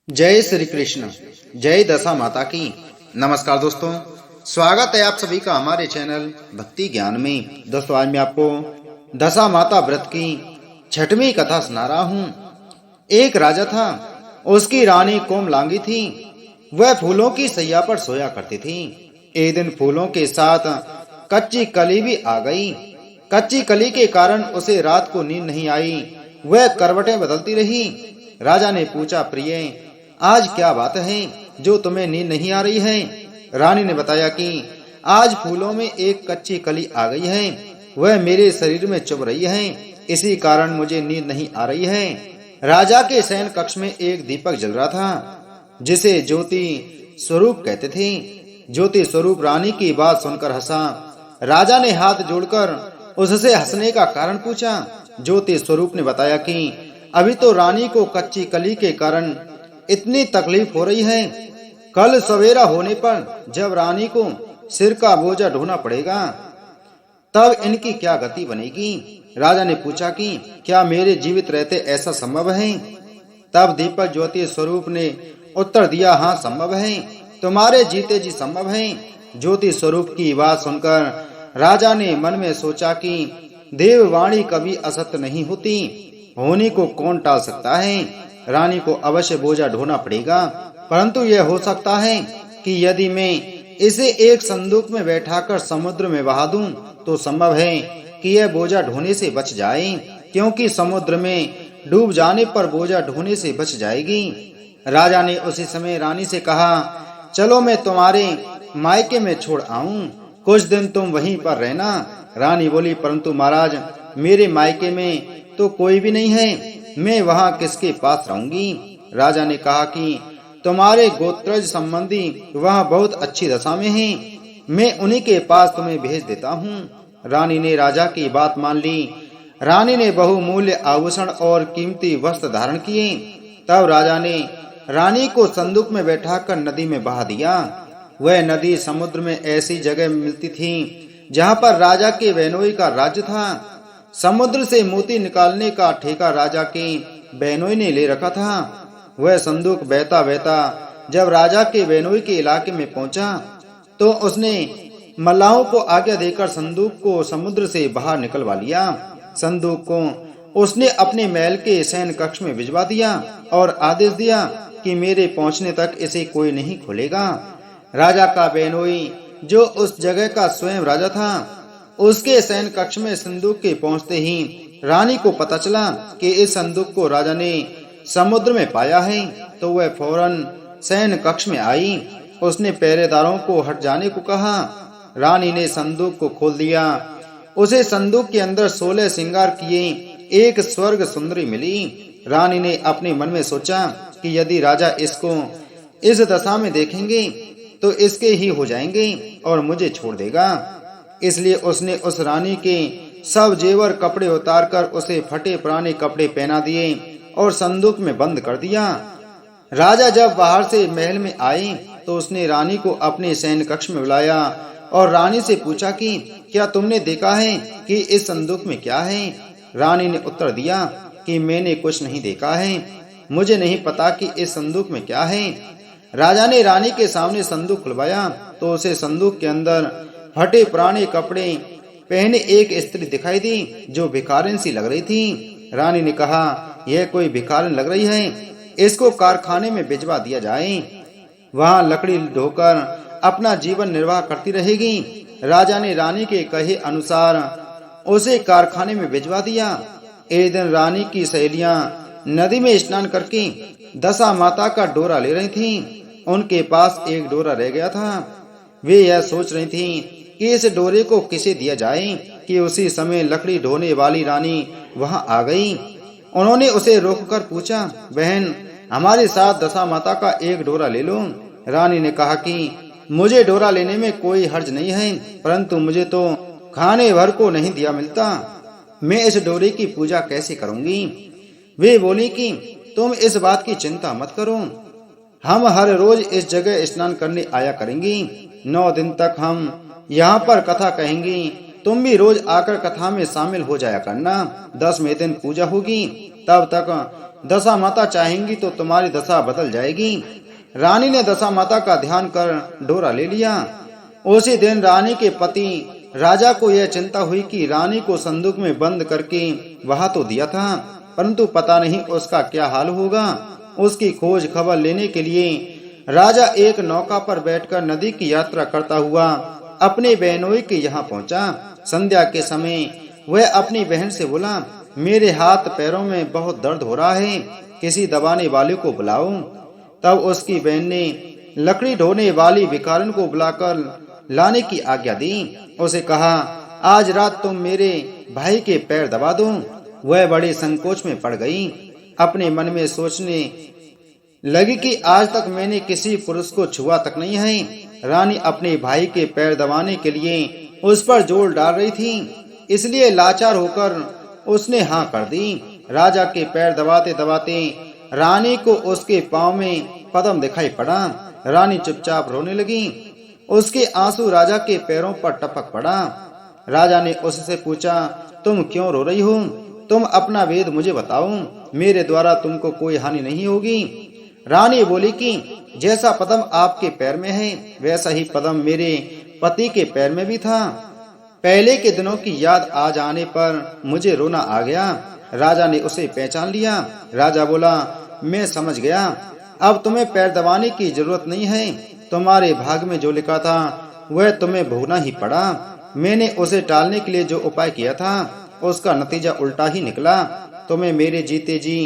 जय श्री कृष्ण। जय दशा माता की। नमस्कार दोस्तों, स्वागत है आप सभी का हमारे चैनल भक्ति ज्ञान में। दोस्तों आज मैं आपको दशा माता व्रत की छठवीं कथा सुना रहा हूँ। एक राजा था, उसकी रानी कोमलांगी थी। वह फूलों की सैया पर सोया करती थी। एक दिन फूलों के साथ कच्ची कली भी आ गई। कच्ची कली के कारण उसे रात को नींद नहीं आई। वह करवटें बदलती रही। राजा ने पूछा, प्रिय आज क्या बात है जो तुम्हें नींद नहीं आ रही है? रानी ने बताया कि आज फूलों में एक कच्ची कली आ गई है। वह मेरे शरीर में चुभ रही है, इसी कारण मुझे नींद नहीं आ रही है। राजा के शयन कक्ष में एक दीपक जल रहा था, जिसे ज्योति स्वरूप कहते थे। ज्योति स्वरूप रानी की बात सुनकर हंसा। राजा ने हाथ जोड़कर उससे हंसने का कारण पूछा। ज्योति स्वरूप ने बताया कि अभी तो रानी को कच्ची कली के कारण इतनी तकलीफ हो रही है। कल सवेरा होने पर जब रानी को सिर का बोझा ढोना पड़ेगा, तब इनकी क्या गति बनेगी? राजा ने पूछा कि क्या मेरे जीवित रहते ऐसा संभव है? तब दीपक ज्योति स्वरूप ने उत्तर दिया, हाँ संभव है, तुम्हारे जीते जी संभव है। ज्योति स्वरूप की बात सुनकर राजा ने मन में सोचा कि देववाणी कभी असत्य नहीं होती, होने को कौन टाल सकता है। रानी को अवश्य बोझा ढोना पड़ेगा, परंतु यह हो सकता है कि यदि मैं इसे एक संदूक में बैठाकर समुद्र में बहा दूं, तो संभव है कि यह बोझा ढोने से बच जाए, क्योंकि समुद्र में डूब जाने पर बोझा ढोने से बच जाएगी। राजा ने उसी समय रानी से कहा, चलो मैं तुम्हारे मायके में छोड़ आऊं, कुछ दिन तुम वहीं पर रहना। रानी बोली, परंतु महाराज मेरे मायके में तो कोई भी नहीं है, मैं वहां किसके पास रहूंगी? राजा ने कहा कि तुम्हारे गोत्रज संबंधी वहां बहुत अच्छी दशा में हैं, मैं उन्हीं के पास तुम्हें भेज देता हूँ। रानी ने राजा की बात मान ली। रानी ने बहुमूल्य आभूषण और कीमती वस्त्र धारण किए। तब राजा ने रानी को संदूक में बैठाकर नदी में बहा दिया। वह नदी समुद्र में ऐसी जगह मिलती थी जहाँ पर राजा के बेनोई का राज्य था। समुद्र से मोती निकालने का ठेका राजा के बेनोई ने ले रखा था। वह संदूक बहता बहता जब राजा के बेनोई के इलाके में पहुंचा, तो उसने मल्लाहों को आज्ञा देकर संदूक को समुद्र से बाहर निकलवा लिया। संदूक को उसने अपने महल के शयन कक्ष में भिजवा दिया और आदेश दिया कि मेरे पहुंचने तक इसे कोई नहीं खोलेगा। राजा का बेनोई, जो उस जगह का स्वयं राजा था, उसके शयन कक्ष में संदूक के पहुंचते ही रानी को पता चला कि इस संदूक को राजा ने समुद्र में पाया है, तो वह फौरन शयन कक्ष में आई। उसने पहरेदारों को हट जाने को कहा। रानी ने संदूक को खोल दिया। उसे संदूक के अंदर 16 श्रृंगार किए एक स्वर्ग सुंदरी मिली। रानी ने अपने मन में सोचा कि यदि राजा इसको इस दशा में देखेंगे तो इसके ही हो जाएंगे और मुझे छोड़ देगा। इसलिए उसने उस रानी के सब जेवर कपड़े उतारकर उसे फटे पुराने कपड़े पहना दिए और संदूक में बंद कर दिया। राजा जब बाहर से महल में आए, तो उसने रानी को अपने शयन कक्ष में बुलाया और रानी से पूछा कि क्या तुमने देखा है कि इस संदूक में क्या है? रानी ने उत्तर दिया कि मैंने कुछ नहीं देखा है, मुझे नहीं पता कि इस संदूक में क्या है। राजा ने रानी के सामने संदूक खुलवाया, तो उसे संदूक के अंदर फटे पुराने कपड़े पहने एक स्त्री दिखाई दी, जो भिखारिन सी लग रही थी। रानी ने कहा, यह कोई भिखारिन लग रही है, इसको कारखाने में भिजवा दिया जाए, वहां लकड़ी ढोकर अपना जीवन निर्वाह करती रहेगी। राजा ने रानी के कहे अनुसार उसे कारखाने में भिजवा दिया। एक दिन रानी की सहेलियां नदी में स्नान करके दशा माता का डोरा ले रही थीं। उनके पास एक डोरा रह गया था। वे यह सोच रही थीं कि इस डोरे को किसे दिया जाए कि उसी समय लकड़ी ढोने वाली रानी वहां आ गई। उन्होंने उसे रोककर पूछा, बहन हमारे साथ दशा माता का एक डोरा ले लो। रानी ने कहा कि मुझे डोरा लेने में कोई हर्ज नहीं है, परंतु मुझे तो खाने भर को नहीं दिया मिलता, मैं इस डोरे की पूजा कैसे करूंगी? वे बोली कि तुम इस बात की चिंता मत करो, हम हर रोज इस जगह स्नान करने आया करेंगी। 9 दिन तक हम यहाँ पर कथा कहेंगी, तुम भी रोज आकर कथा में शामिल हो जाया करना। 10वें दिन पूजा होगी, तब तक दशा माता चाहेंगी तो तुम्हारी दशा बदल जाएगी। रानी ने दशा माता का ध्यान कर डोरा ले लिया। उसी दिन रानी के पति राजा को यह चिंता हुई कि रानी को संदूक में बंद करके वहां तो दिया था, परंतु पता नहीं उसका क्या हाल होगा। उसकी खोज खबर लेने के लिए राजा एक नौका पर बैठकर नदी की यात्रा करता हुआ अपने बहनोई के यहाँ पहुंचा। संध्या के समय वह अपनी बहन से बोला, मेरे हाथ पैरों में बहुत दर्द हो रहा है, किसी दबाने वाले को बुलाओ। तब उसकी बहन ने लकड़ी ढोने वाली भिखारन को बुलाकर लाने की आज्ञा दी। उसे कहा, आज रात तुम मेरे भाई के पैर दबा दो। वह बड़े संकोच में पड़ गई। अपने मन में सोचने लगी कि आज तक मैंने किसी पुरुष को छुआ तक नहीं है। रानी अपने भाई के पैर दबाने के लिए उस पर जोर डाल रही थी, इसलिए लाचार होकर उसने हाँ कर दी। राजा के पैर दबाते दबाते रानी को उसके पांव में पद्म दिखाई पड़ा। रानी चुपचाप रोने लगी। उसके आंसू राजा के पैरों पर टपक पड़ा। राजा ने उससे पूछा, तुम क्यों रो रही हो? तुम अपना वेद मुझे बताओ, मेरे द्वारा तुमको कोई हानि नहीं होगी। रानी बोली कि जैसा पद्म आपके पैर में है, वैसा ही पद्म मेरे पति के पैर में भी था। पहले के दिनों की याद आ जाने पर मुझे रोना आ गया। राजा ने उसे पहचान लिया। राजा बोला, मैं समझ गया, अब तुम्हें पैर दबाने की जरूरत नहीं है। तुम्हारे भाग में जो लिखा था वह तुम्हें भोगना ही पड़ा। मैंने उसे टालने के लिए जो उपाय किया था उसका नतीजा उल्टा ही निकला। तुम्हें मेरे जीते जी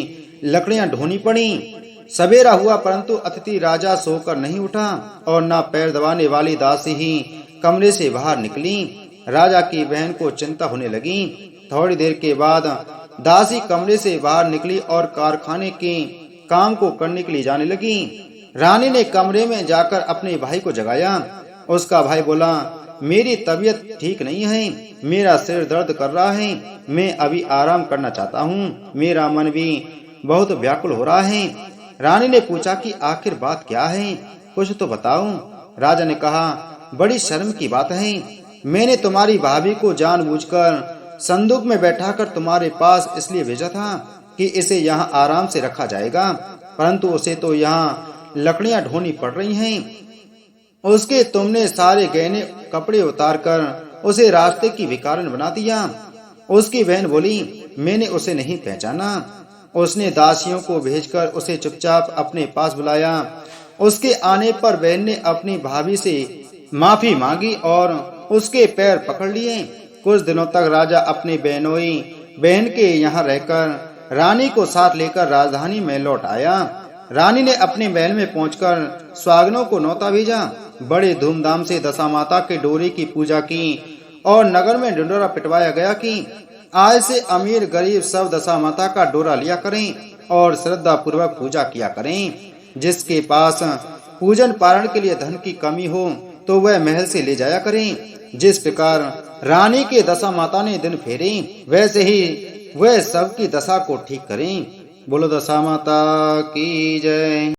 लकड़ियां ढोनी पड़ी। सवेरा हुआ, परंतु अतिथि राजा सोकर नहीं उठा और न पैर दबाने वाली दासी ही कमरे से बाहर निकली। राजा की बहन को चिंता होने लगी। थोड़ी देर के बाद दासी कमरे से बाहर निकली और कारखाने के काम को करने के लिए जाने लगी। रानी ने कमरे में जाकर अपने भाई को जगाया। उसका भाई बोला, मेरी तबीयत ठीक नहीं है, मेरा सिर दर्द कर रहा है, मैं अभी आराम करना चाहता हूँ, मेरा मन भी बहुत व्याकुल हो रहा है। रानी ने पूछा कि आखिर बात क्या है, कुछ तो बताओ। राजा ने कहा, बड़ी शर्म की बात है, मैंने तुम्हारी भाभी को जानबूझकर संदूक में बैठाकर तुम्हारे पास इसलिए भेजा था कि इसे यहाँ आराम से रखा जाएगा, परंतु उसे तो यहाँ लकड़ियां ढोनी पड़ रही हैं। उसके तुमने सारे गहने कपड़े उतारकर उसे रास्ते की भिखारन बना दिया। उसकी बहन बोली, मैंने उसे नहीं पहचाना। उसने दासियों को भेजकर उसे चुपचाप अपने पास बुलाया। उसके आने पर बहन ने अपनी भाभी से माफी मांगी और उसके पैर पकड़ लिए। कुछ दिनों तक राजा अपनी बहनोई बहन के यहाँ रहकर रानी को साथ लेकर राजधानी में लौट आया। रानी ने अपने महल में पहुंचकर स्वागनों को न्योता भेजा। बड़े धूमधाम से दशा माता के डोरे की पूजा की और नगर में ढिंढोरा पिटवाया गया कि आज से अमीर गरीब सब दशा माता का डोरा लिया करें और श्रद्धा पूर्वक पूजा किया करें। जिसके पास पूजन पारण के लिए धन की कमी हो तो वह महल से ले जाया करें। जिस प्रकार रानी के दशा माता ने दिन फेरे, वैसे ही वह सबकी दशा को ठीक करें। बोलो दशा माता की जय।